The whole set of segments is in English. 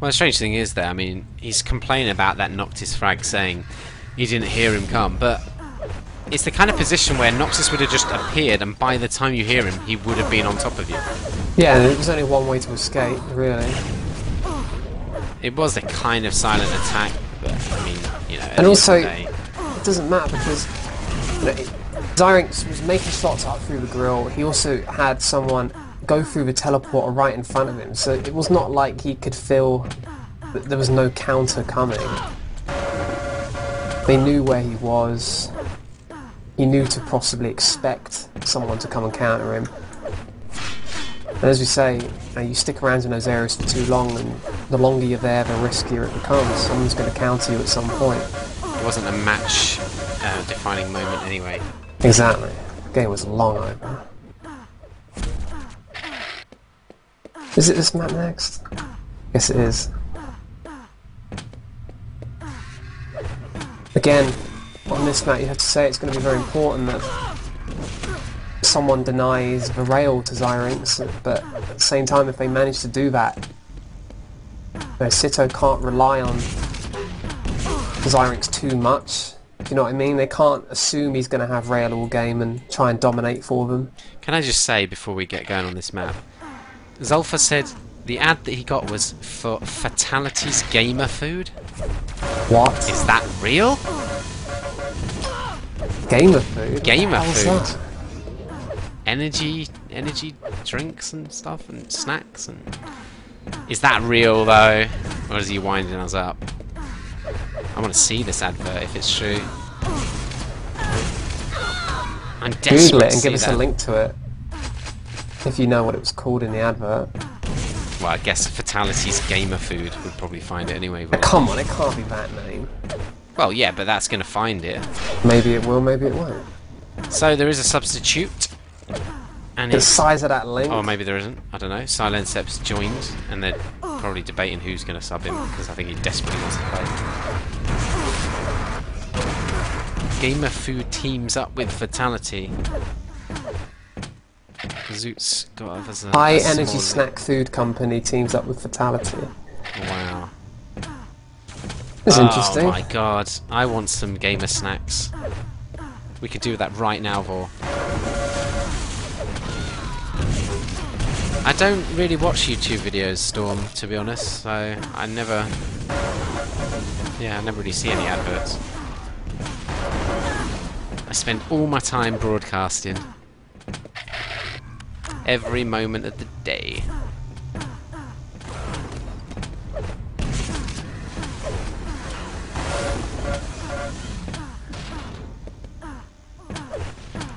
Well, the strange thing is, there, I mean, he's complaining about that Noctis frag, saying he didn't hear him come, but it's the kind of position where Noctis would have just appeared, and by the time you hear him, he would have been on top of you. Yeah, and there's only one way to escape, really. It was a kind of silent attack, but I mean, you know. And also, it doesn't matter because Zyrinx was making shots up through the grill. He also had someone go through the teleporter right in front of him, so it was not like he could feel that there was no counter coming. They knew where he was. He knew to possibly expect someone to come and counter him. And as we say, you stick around in those areas for too long, and the longer you're there, the riskier it becomes. Someone's going to counter you at some point. It wasn't a match-defining moment anyway. Exactly. The game was long over. Is it this map next? Yes, it is. Again, on this map, you have to say it's going to be very important that someone denies the rail to Zyrinx, but at the same time, if they manage to do that, Sitto can't rely on Zyrinx too much. Do you know what I mean? They can't assume he's going to have rail all game and try and dominate for them. Can I just say, before we get going on this map, Zulfa said the ad that he got was for Fatality's gamer food. What? Is that real? Gamer food? Gamer food. That? Energy drinks and stuff and snacks and... Is that real though? Or is he winding us up? I want to see this advert if it's true. I'm desperate Google it to and see give us that. a link to it. If you know what it was called in the advert. Well, I guess Fatality's gamer food would probably find it anyway. But... Come on, it can't be that name. Well, yeah, but that's going to find it. Maybe it will, maybe it won't. So there is a substitute. And The it's... size of that link. Oh, maybe there isn't. I don't know. Silencep's joined, and they're probably debating who's going to sub him, because I think he desperately wants to play. Gamer Food teams up with Fatality. Zoot's got others. High Energy Snack Food Company teams up with Fatality. Wow. It's interesting. Oh my god. I want some gamer snacks. We could do that right now, Vor. I don't really watch YouTube videos, Storm, to be honest, so I never really see any adverts. I spend all my time broadcasting. Every moment of the day.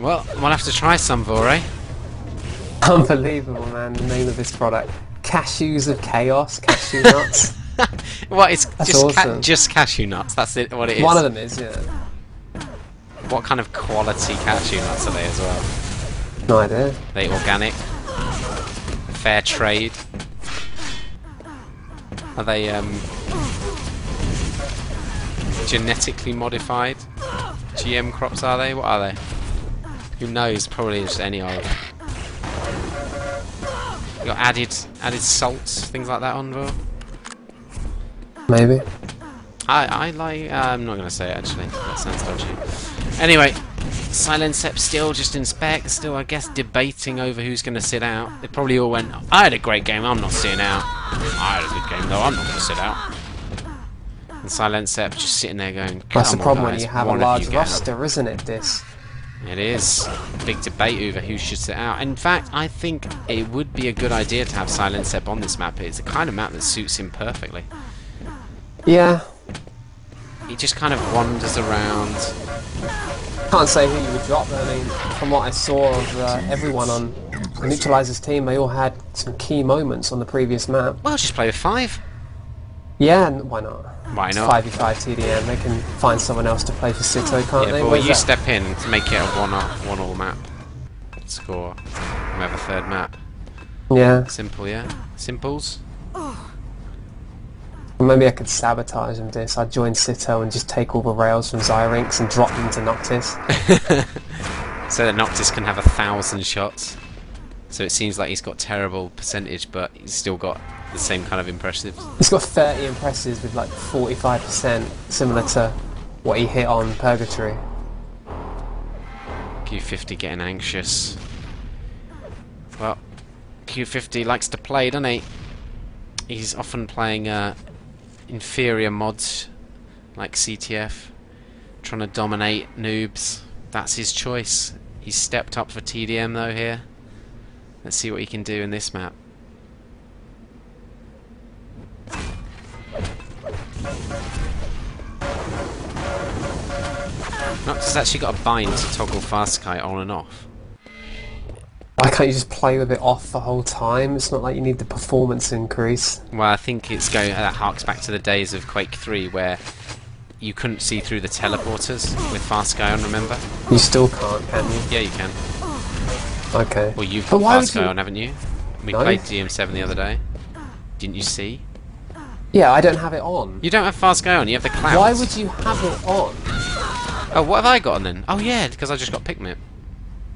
Well, we'll have to try some, Vor, eh? Unbelievable, man, the name of this product. Cashews of Chaos, cashew nuts. Well, it's That's just, awesome. just cashew nuts, that's it, what it is. One of them is, yeah. What kind of quality cashew nuts are they as well? No idea. Are they organic? Fair trade? Are they genetically modified? GM crops, are they? What are they? Who knows? Probably just any old. You got added salts, things like that on there. Maybe. I like. I'm not gonna say it actually. That sounds dodgy. Anyway, Silencep still just in spec. Still, I guess, debating over who's gonna sit out. They probably all went. I had a great game. I'm not sitting out. I had a good game though. I'm not gonna sit out. And Silencep just sitting there going. That's the problem when guys, you have a one of large you get out." roster, isn't it, this? It is. Big debate over who should sit out. In fact, I think it would be a good idea to have Silencep on this map. It's the kind of map that suits him perfectly. Yeah. He just kind of wanders around. Can't say who you would drop, but I mean, from what I saw of everyone on Neutralizer's team, they all had some key moments on the previous map. Well, just play with 5. Yeah, why not? Why It's not? 5v5 TDM, they can find someone else to play for Sitto, can't Yeah, they? but Where's you that? step in to make it a one-all map. Score. We have a third map. Yeah. Simple, yeah? Simples? Maybe I could sabotage him this. I'd join Sitto and just take all the rails from Zyrinx and drop them to Noctis. So that Noctis can have 1,000 shots. So it seems like he's got terrible percentage, but he's still got the same kind of impressive. He's got 30 impressives with like 45%, similar to what he hit on Purgatory. Q50 getting anxious. Well, Q50 likes to play, doesn't he? He's often playing inferior mods like CTF, trying to dominate noobs. That's his choice. He's stepped up for TDM though here. Let's see what he can do in this map. Noctis actually got a bind to toggle fast sky on and off. Why can't you just play with it off the whole time? It's not like you need the performance increase. Well, I think it's going. That harks back to the days of Quake 3 where you couldn't see through the teleporters with fast sky on. Remember? You still can't, can you? Yeah, you can. Okay. Well, you've got fast sky on, haven't you? We played DM7 the other day. Didn't you see? Yeah, I don't have it on. You don't have fast sky on. You have the clouds. Why would you have it on? Oh, what have I got on then? Oh yeah, because I just got Pikmin.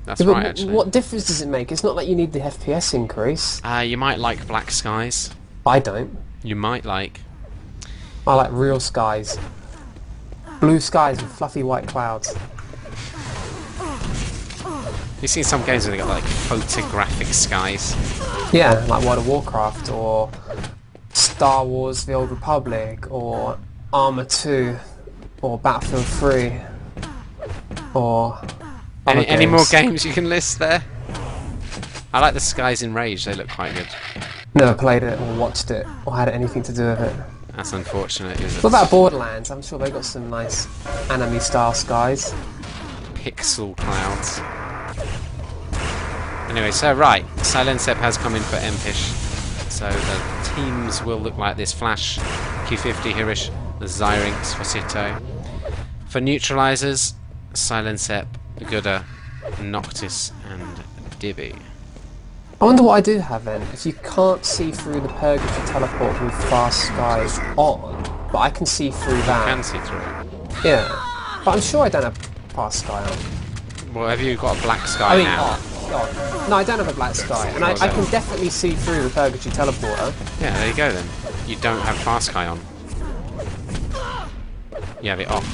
That's Yeah, right, actually. What difference does it make? It's not like you need the FPS increase. You might like black skies. I don't. You might like. I like real skies. Blue skies with fluffy white clouds. You've seen some games where they got like photographic skies. Yeah, like World of Warcraft or Star Wars: The Old Republic or Arma 2 or Battlefield 3 or any more games you can list there? I like the skies in Rage, they look quite good. Never played it or watched it or had anything to do with it. That's unfortunate, isn't it? What about Borderlands? I'm sure they got some nice anime style skies. Pixel clouds. Anyway, so right, Silensep has come in for Empish. So the teams will look like this. Flash, Q50, Hirish, the Zyrinx for Sitto. For neutralizers, Silensep, Gudda, Noctis and Dibby. I wonder what I do have then. If you can't see through the Purgatory teleport with fast skies on, but I can see through that. You can see through. Yeah. But I'm sure I don't have fast sky on. Well, have you got a black sky now? No, I don't have a black sky. And I can definitely see through the Purgatory teleporter. Yeah, there you go then. You don't have fast sky on. You have it off.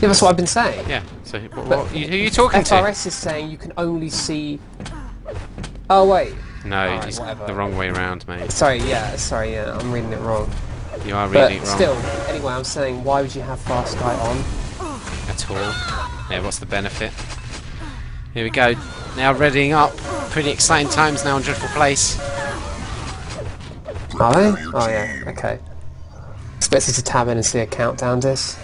Yeah, that's what I've been saying. Yeah, so who are you talking to? FRS is saying you can only see... Oh, wait. No, Alright, it's whatever. the wrong way around, mate. Sorry, yeah, I'm reading it wrong. You are reading it wrong. Still, anyway, I'm saying, why would you have fast sky on? At all. Yeah, what's the benefit? Here we go. Now readying up. Pretty exciting times now in Dreadful Place. Are they? Oh yeah, okay. Expected to tab in and see a countdown disc.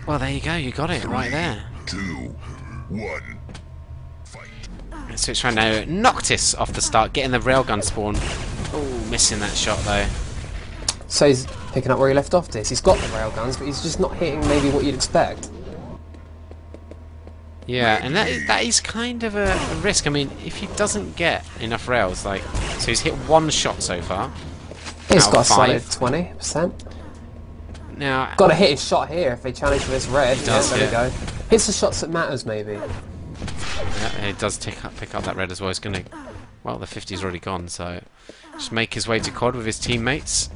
Well, there you go. You got it right there. 2, 1. Let's switch right now. Noctis off the start, getting the railgun spawn. Oh, missing that shot though. So he's picking up where he left off this. He's got the railguns, but he's just not hitting maybe what you'd expect. Yeah, and that is kind of a risk. I mean, if he doesn't get enough rails, like, so he's hit one shot so far. He's got a solid solid 20%. Now, Got to hit his shot here if they challenge for this red. does, there we go. Hits the shots that matters, maybe. yeah, it does pick up that red as well. He's gonna, well, the 50's already gone, so just make his way to quad with his teammates.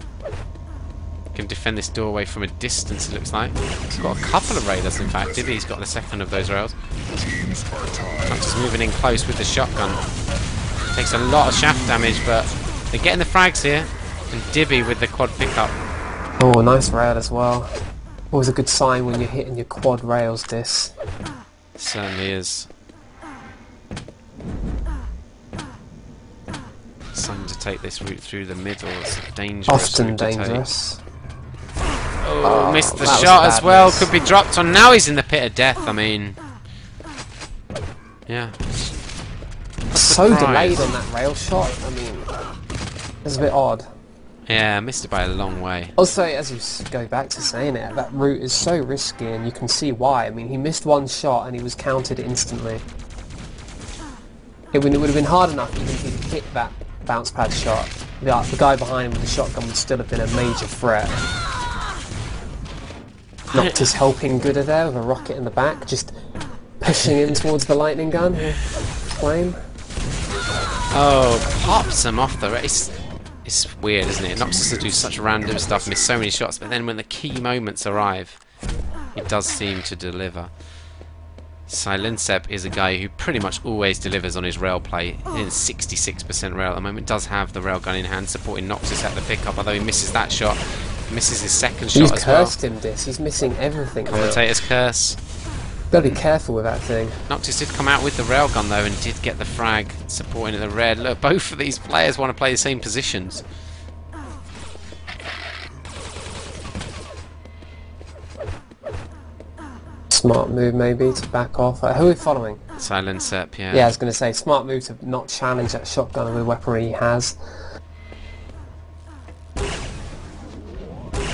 Can defend this doorway from a distance, it looks like. He's got a couple of raiders, in fact. Dibby's got the second of those rails. Just moving in close with the shotgun. Takes a lot of shaft damage, but they're getting the frags here. And Dibby with the quad pickup. Oh, nice rail as well. Always a good sign when you're hitting your quad rails this. Certainly is. Something to take this route through the middle. It's a dangerous Often route to take. dangerous. Oh, missed the that was shot a as bad well. miss. Could be dropped on. Now he's in the pit of death. I mean, yeah. So surprise. delayed on that rail shot. I mean, it's a bit odd. Yeah, missed it by a long way. Also, as you go back to saying it, that route is so risky, and you can see why. I mean, he missed one shot and he was counted instantly. It would have been hard enough even if he'd hit that bounce pad shot. The guy behind him with the shotgun would still have been a major threat. Noctis helping Gudda there with a rocket in the back, just pushing him towards the lightning gun. Flame. Oh, pops him off the race. It's weird, isn't it? It knocks us to do such random stuff, miss so many shots, but then when the key moments arrive, he does seem to deliver. Silencep is a guy who pretty much always delivers on his rail play. In 66% rail at the moment, does have the railgun in hand, supporting Noctis at the pickup, although he misses that shot. Misses his second shot as well. He's cursed him, this. He's missing everything now. Commentator's curse. Gotta be careful with that thing. Noctis did come out with the railgun though and did get the frag, supporting the red. Look, both of these players want to play the same positions. Smart move maybe to back off. Who are we following? Silencep, yeah. Yeah, I was going to say, smart move to not challenge that shotgun with the weaponry he has.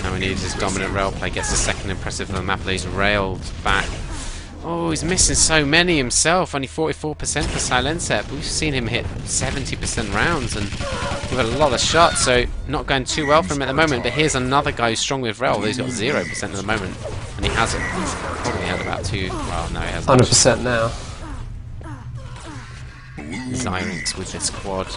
Now he needs his dominant rail play, gets the second impressive of the map, he's railed back. Oh, he's missing so many himself, only 44% for Silencep. We've seen him hit 70% rounds and give a lot of shots, so not going too well for him at the moment, but here's another guy who's strong with rail, he's got 0% at the moment, and he hasn't. He's probably had about 2, well no he hasn't. 100% now. Zyrinx with this quad.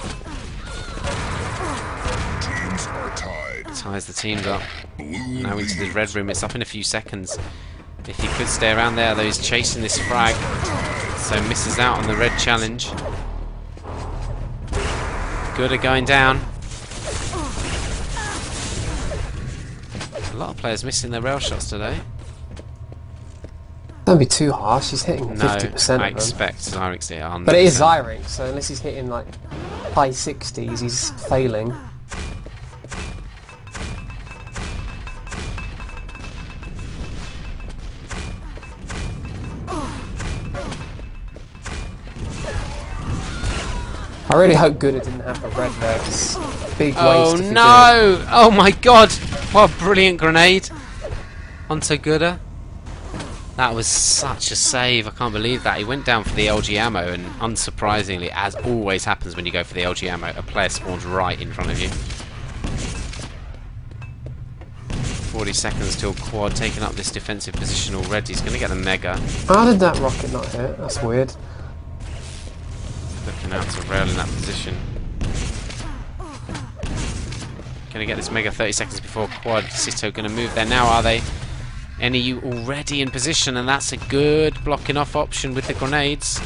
Teams are tied. Ties the teams up. Now into the red room, it's up in a few seconds. If he could stay around there, though he's chasing this frag, so misses out on the red challenge. Gooder going down. A lot of players missing their rail shots today. Don't be too harsh, he's hitting 50% No, of them. I expect Zyrinx to hit 100%. But it is Zyrinx, so unless he's hitting like high 60s, he's failing. I really hope Gooder didn't have the red there, because big waste Oh if he no! Oh my god! What a brilliant grenade onto Gooder. That was such a save, I can't believe that. He went down for the LG ammo and unsurprisingly, as always happens when you go for the LG ammo, a player spawns right in front of you. 40 seconds till quad, taking up this defensive position already. He's going to get the mega. How did that rocket not hit? That's weird. Looking out to rail in that position. Going to get this mega 30 seconds before quad. Sitto going to move there now, are they? nEu already in position, and that's a good blocking off option with the grenades.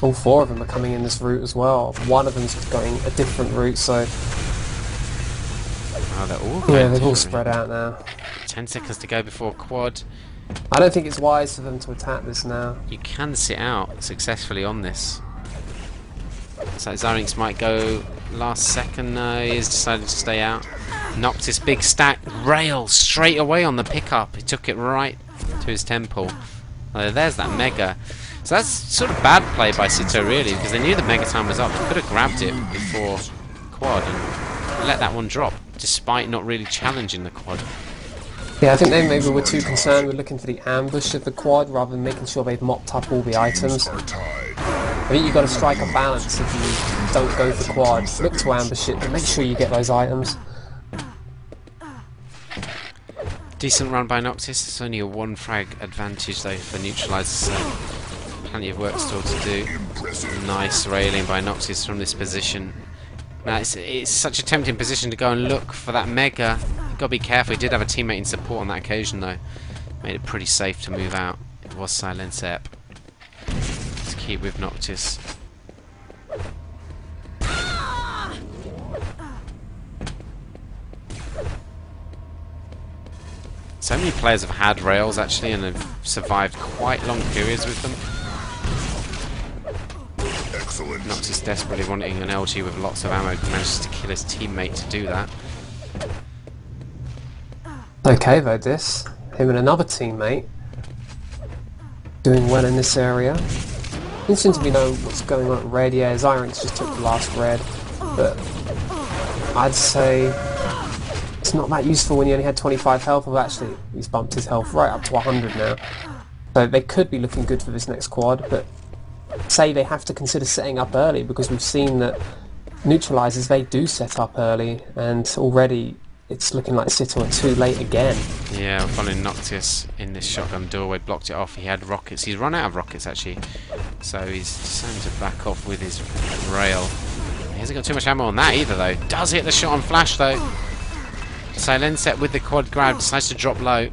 All 4 of them are coming in this route as well. One of them's going a different route, so Oh, they're all going yeah, they've all differently. spread out now. 10 seconds to go before quad. I don't think it's wise for them to attack this now. You can sit out successfully on this. So Zyrinx might go last second. No, he has decided to stay out. Noctis big stack. Rail straight away on the pickup. He took it right to his temple. There's that mega. So that's sort of bad play by Sitto really, because they knew the mega time was up. They could have grabbed it before quad and let that one drop, despite not really challenging the quad. Yeah, I think they maybe were too concerned with looking for the ambush of the quad rather than making sure they've mopped up all the items. Are tied. I think you've got to strike a balance if you don't go for quad. Look to ambush it, but make sure you get those items. Decent run by Noctis. It's only a 1 frag advantage though for neutralisers, so plenty of work still to do. Nice railing by Noctis from this position. Now it's such a tempting position to go and look for that mega. You've got to be careful. He did have a teammate in support on that occasion though. Made it pretty safe to move out. It was Silencep. Let's keep with Noctis. So many players have had rails actually and have survived quite long periods with them. Excellent. Noctis desperately wanting an LG with lots of ammo, manages to kill his teammate to do that. Okay though, this. Him and another teammate doing well in this area. Interesting to know what's going on at red. Yeah, Zyrinx just took the last red, but I'd say it's not that useful when you only had 25 health. Well, actually, he's bumped his health right up to 100 now. So they could be looking good for this next quad, but say they have to consider setting up early because we've seen that neutralizers, they do set up early, and already it's looking like Sitto are too late again. Yeah, following Noctis in this shotgun doorway, blocked it off. He had rockets. He's run out of rockets actually, so he's deciding to back off with his rail. He hasn't got too much ammo on that either, though. Does hit the shot on flash, though. Silenset with the quad grab decides to drop low.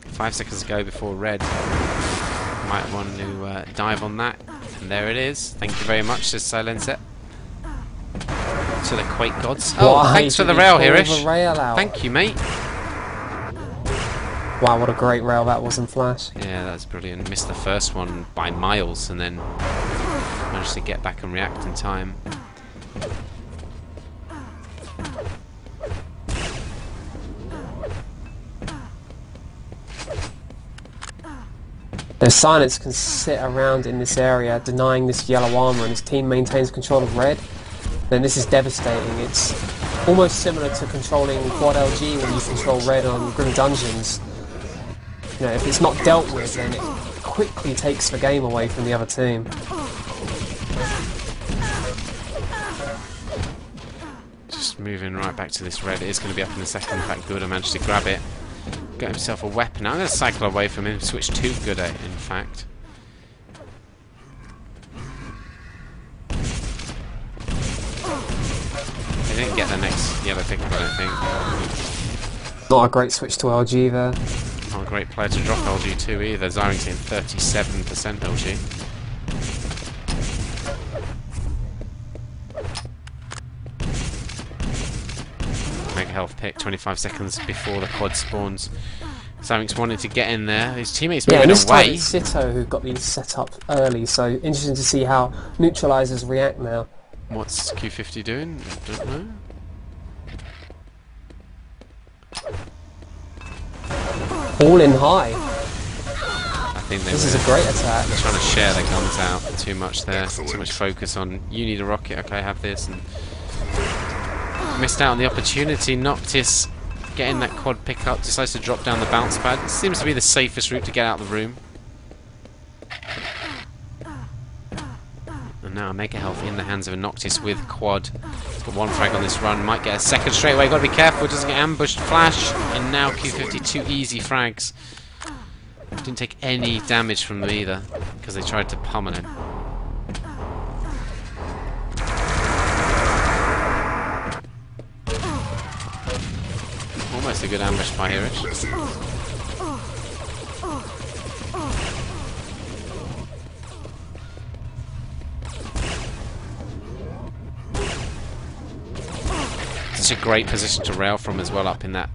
5 seconds to go before red might want to dive on that. And there it is. Thank you very much, says Silenset. To the Quake gods. Oh, thanks for the rail, Hirish. Thank you, mate. Wow, what a great rail that was in Flash. Yeah, that's brilliant. Missed the first one by miles and then managed to get back and react in time. The Silence can sit around in this area denying this yellow armor and his team maintains control of red, then this is devastating. It's almost similar to controlling Quad LG when you control red on Grim Dungeons. You know, if it's not dealt with, then it quickly takes the game away from the other team. Just moving right back to this red. It is going to be up in a second. In fact, Gooder managed to grab it. Got himself a weapon. I'm going to cycle away from him. Switch to Gooder, in fact. He didn't get the next yellow pickup, I don't think. Not a great switch to LG there. Not a great player to drop LG too either. Zyring's in 37% LG. Mega health pick 25 seconds before the quad spawns. Zyring's wanted to get in there. His teammates moving and this away. time it's Sitto who got these set up early, so interesting to see how neutralizers react now. What's Q50 doing? I don't know. All in high. I think This is a great attack. trying to share their guns out too much there. Too much focus on, you need a rocket, okay, have this. And missed out on the opportunity. Noctis getting that quad pickup, decides to drop down the bounce pad. It seems to be the safest route to get out of the room. And now Mega Health in the hands of a Noctis with quad. He's got one frag on this run, might get a second straight away. Got to be careful, doesn't get ambushed. Flash, and now Q50, two easy frags. Didn't take any damage from them either because they tried to pummel him. Almost a good ambush by Hirish. Such a great position to rail from as well, up in that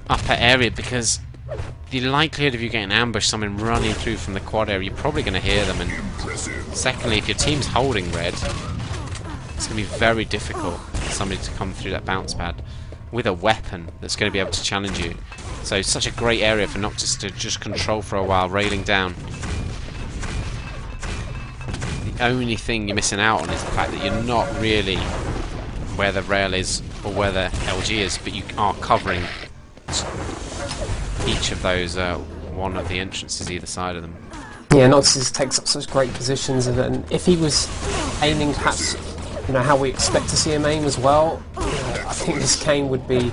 upper area, because the likelihood of you getting ambushed, someone running through from the quad area, you're probably going to hear them. And secondly, if your team's holding red, it's going to be very difficult for somebody to come through that bounce pad with a weapon that's going to be able to challenge you. So such a great area for Noctis to just control for a while, railing down. The only thing you're missing out on is the fact that you're not really where the rail is or where the LG is, but you are covering each of those, one of the entrances either side of them. Yeah, Noctis takes up such great positions, and if he was aiming perhaps, you know, how we expect to see him aim as well, I think this game would be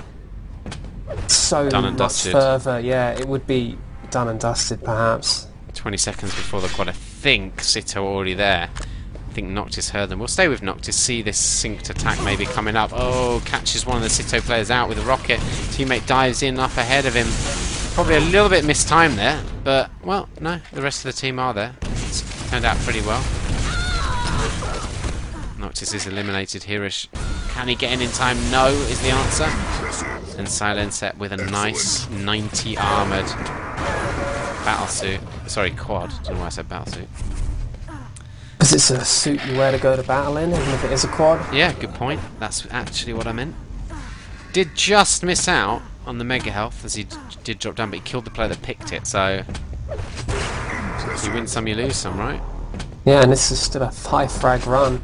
so much further. Yeah, it would be done and dusted perhaps. 20 seconds before the quad. I think Sitto already there. I think Noctis heard them. We'll stay with Noctis, see this synced attack maybe coming up. Oh, catches one of the Sitto players out with a rocket. Teammate dives in up ahead of him. Probably a little bit mistimed there, but, well, no, the rest of the team are there. It's turned out pretty well. Noctis is eliminated. Hirish, can he get in time? No is the answer. And Silenset with a nice 90 armoured battlesuit. Sorry, quad. I don't know why I said battlesuit. Because it's a suit you wear to go to battle in, even if it is a quad. Yeah, good point. That's actually what I meant. Did just miss out on the Mega Health as he did drop down, but he killed the player that picked it, so you win some, you lose some, right? Yeah, and this is still a 5-frag run.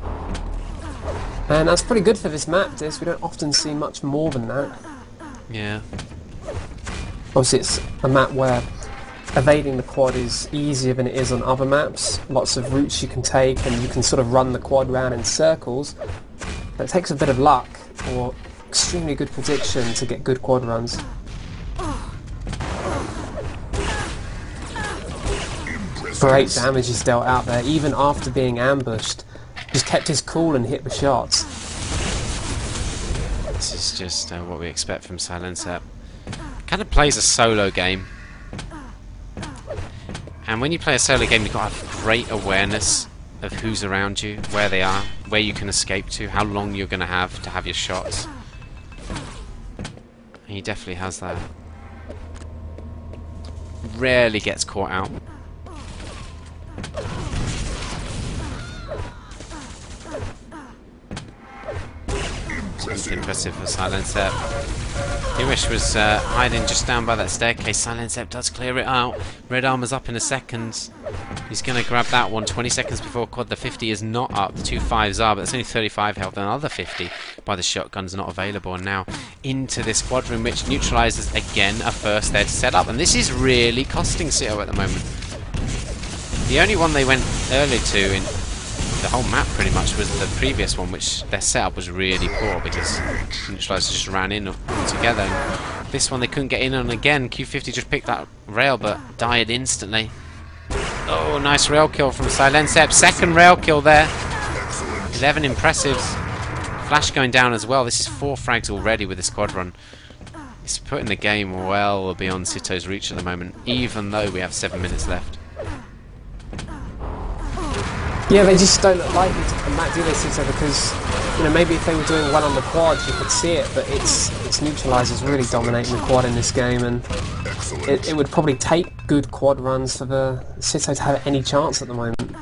And that's pretty good for this map, this. We don't often see much more than that. Yeah. Obviously it's a map where evading the quad is easier than it is on other maps. Lots of routes you can take, and you can sort of run the quad round in circles. But it takes a bit of luck or extremely good prediction to get good quad runs. Great damage is dealt out there, even after being ambushed. Just kept his cool and hit the shots. This is just what we expect from Silencer. Kind of plays a solo game. And when you play a solo game, you've got to have great awareness of who's around you, where they are, where you can escape to, how long you're going to have your shots. And he definitely has that. Rarely gets caught out. Impressive for Silencer. Newish was hiding just down by that staircase. Silencer does clear it out. Red armor's up in a second. He's going to grab that one 20 seconds before quad. The 50 is not up. The 2 5s are, but it's only 35 health. Another 50 by the shotgun's not available. And now into this quadrant, which neutralizes again a first there to set up. And this is really costing Sitto at the moment. The only one they went early to in the whole map pretty much was the previous one, which their setup was really poor because neutralizers just ran in altogether. And this one they couldn't get in on again. Q50 just picked that rail but died instantly. Oh, nice rail kill from Silencep. Second rail kill there. 11 impressives. Flash going down as well. This is 4 frags already with this quad run. It's putting the game well beyond Sitto's reach at the moment, even though we have 7 minutes left. Yeah, they just don't look likely to come back, do they, Sitto? Because, you know, maybe if they were doing well on the quad, you could see it, but it's neutralizers really dominating the quad in this game, and it would probably take good quad runs for the Sitto to have any chance at the moment.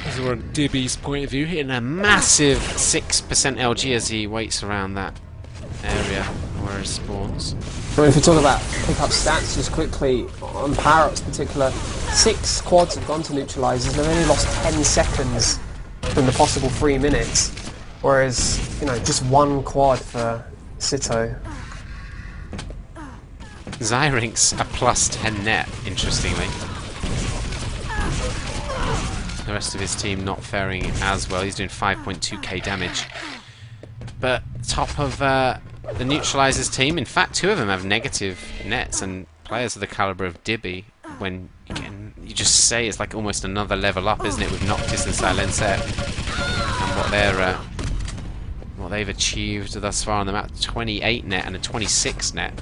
As we're on Dibby's point of view, hitting a massive 6% LG as he waits around that area where he spawns. I mean, if we talk about pick-up stats just quickly, on Power-Up's particular, 6 quads have gone to neutralizers and they've only lost 10 seconds from the possible 3 minutes, whereas, you know, just 1 quad for Sitto. Zyrink's a plus 10 net, interestingly. The rest of his team not faring as well. He's doing 5.2k damage. But top of the neutralizers team, in fact 2 of them have negative nets, and players of the caliber of Dibby, when you just say it's like almost another level up, isn't it, with Noctis and Silencer and what they've achieved thus far on the map. 28 net and a 26 net.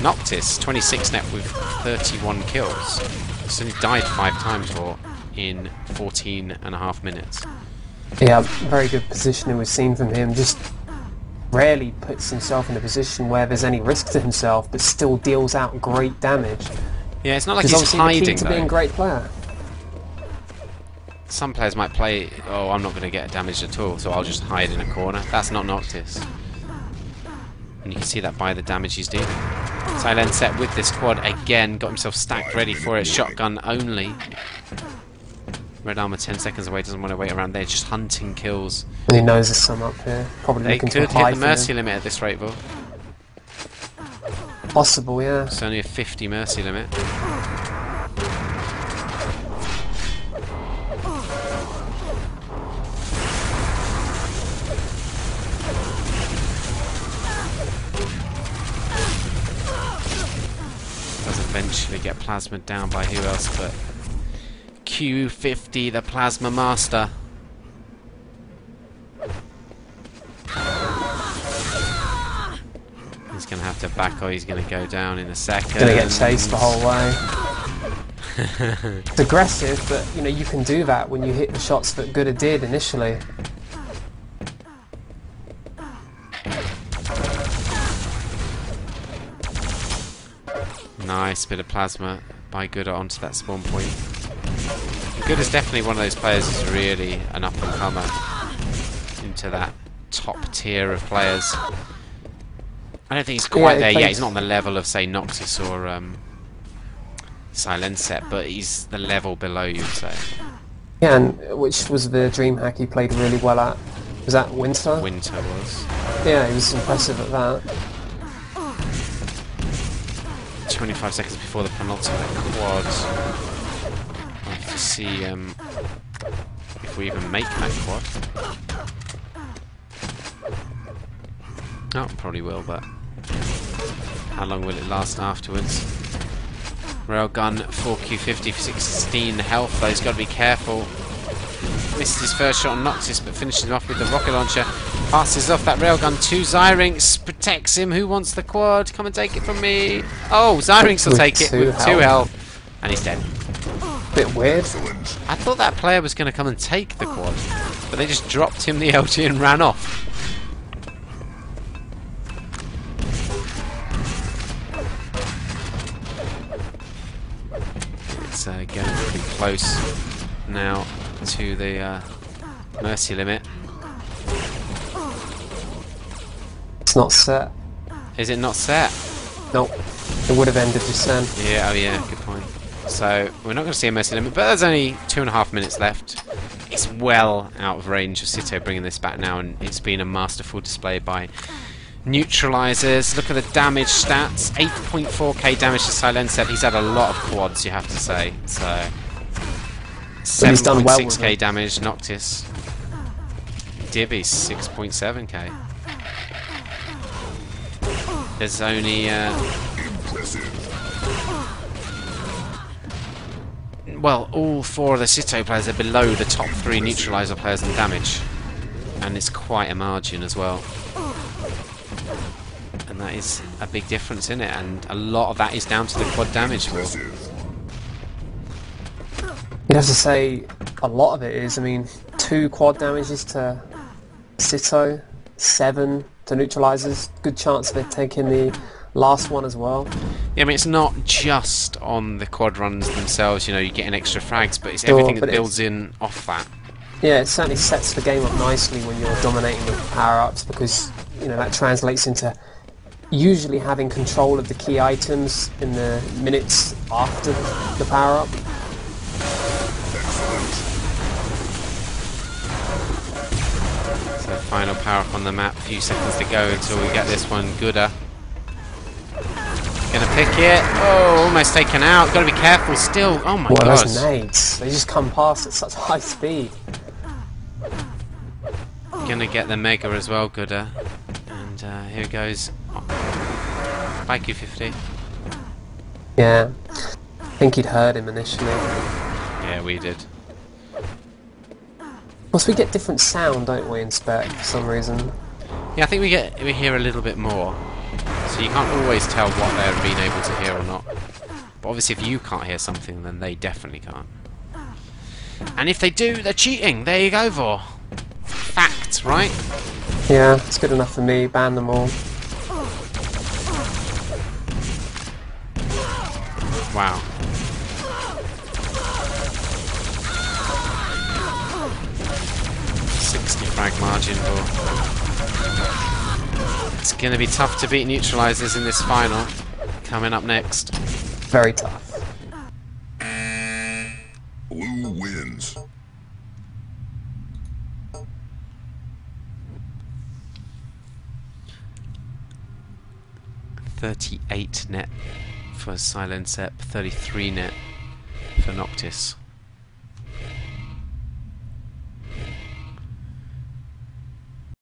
Noctis 26 net with 31 kills. He's only died 5 times for in 14.5 minutes. Yeah, very good positioning we've seen from him. Just rarely puts himself in a position where there's any risk to himself, but still deals out great damage. Yeah, it's not like he's hiding, the key to being a great player. Some players might play, oh, I'm not going to get damaged at all, so I'll just hide in a corner. That's not Noctis. And you can see that by the damage he's doing. Silencep with this quad again, got himself stacked ready for it. Shotgun only. Red armor 10 seconds away, doesn't want to wait around there, just hunting kills. And he knows there's some up here. Probably they looking could to hide hit the mercy limit at this rate, though. Possible, yeah. It's only a 50 mercy limit. Does eventually get plasma down by who else but Q50, the Plasma Master. He's going to have to back, or he's going to go down in a second. Going to get chased the whole way. It's aggressive, but you know you can do that when you hit the shots that Gooda did initially. Nice bit of plasma by Gooda onto that spawn point. Gooda's definitely one of those players who's really an up-and-comer into that top tier of players. I don't think he's quite there yet. He's not on the level of, say, Noctis or Silencep, but he's the level below, you'd say. Yeah, and which was the dream hack he played really well at? Was that Winter? Winter was. Yeah, he was impressive at that. 25 seconds before the penultimate quad. We'll have to see if we even make that quad. Oh, probably will, but how long will it last afterwards? Railgun 4Q50 for 16 health though, he's got to be careful. Misses his first shot on Noctis, but finishes him off with the rocket launcher. Passes off that railgun to Zyrinx, protects him. Who wants the quad? Come and take it from me. Oh, Zyrinx will take it with 2 health. And he's dead. Bit weird. I thought that player was going to come and take the quad, but they just dropped him the LG and ran off. It's getting pretty close now to the mercy limit. It's not set. Is it not set? Nope. It would have ended just then. Yeah, oh yeah, good point. So, we're not going to see a mercy limit, but there's only 2.5 minutes left. It's well out of range of Sitto bringing this back now, and it's been a masterful display by neutralizers. Look at the damage stats. 8.4k damage to Silencep. He's had a lot of quads, you have to say. So, 7.6k damage, Noctis. Dibby, 6.7k. There's only... well, all 4 of the Sitto players are below the top 3 neutralizer players in damage. And it's quite a margin as well. And that is a big difference in it, and a lot of that is down to the quad damage pool. You'd have to say a lot of it is. I mean, 2 quad damages to Sitto, 7 to neutralizers. Good chance of it taking the last one as well. Yeah, I mean, it's not just on the quad runs themselves, you know, you're getting extra frags, but it's everything that builds in off that. Yeah, it certainly sets the game up nicely when you're dominating with power-ups, because, you know, that translates into usually having control of the key items in the minutes after the power-up. So final power-up on the map, a few seconds to go until we get this one. Gooder gonna pick it. Oh, almost taken out. Gotta be careful still. Oh my god. Those nades, they just come past at such high speed. Gonna get the Mega as well, Gooder. And here goes. By Q50. Yeah. I think he'd heard him initially. Yeah, we did. Plus we get different sound, don't we, in Spec, for some reason. Yeah, I think we hear a little bit more. So you can't always tell what they're being able to hear or not. But obviously if you can't hear something, then they definitely can't. And if they do, they're cheating. There you go, Vor. Fact, right? Yeah, it's good enough for me. Ban them all. Wow. Frag margin, but it's going to be tough to beat neutralizers in this final. Coming up next. Very tough. Blue wins. .38 net for Silencep, 33 net for Noctis.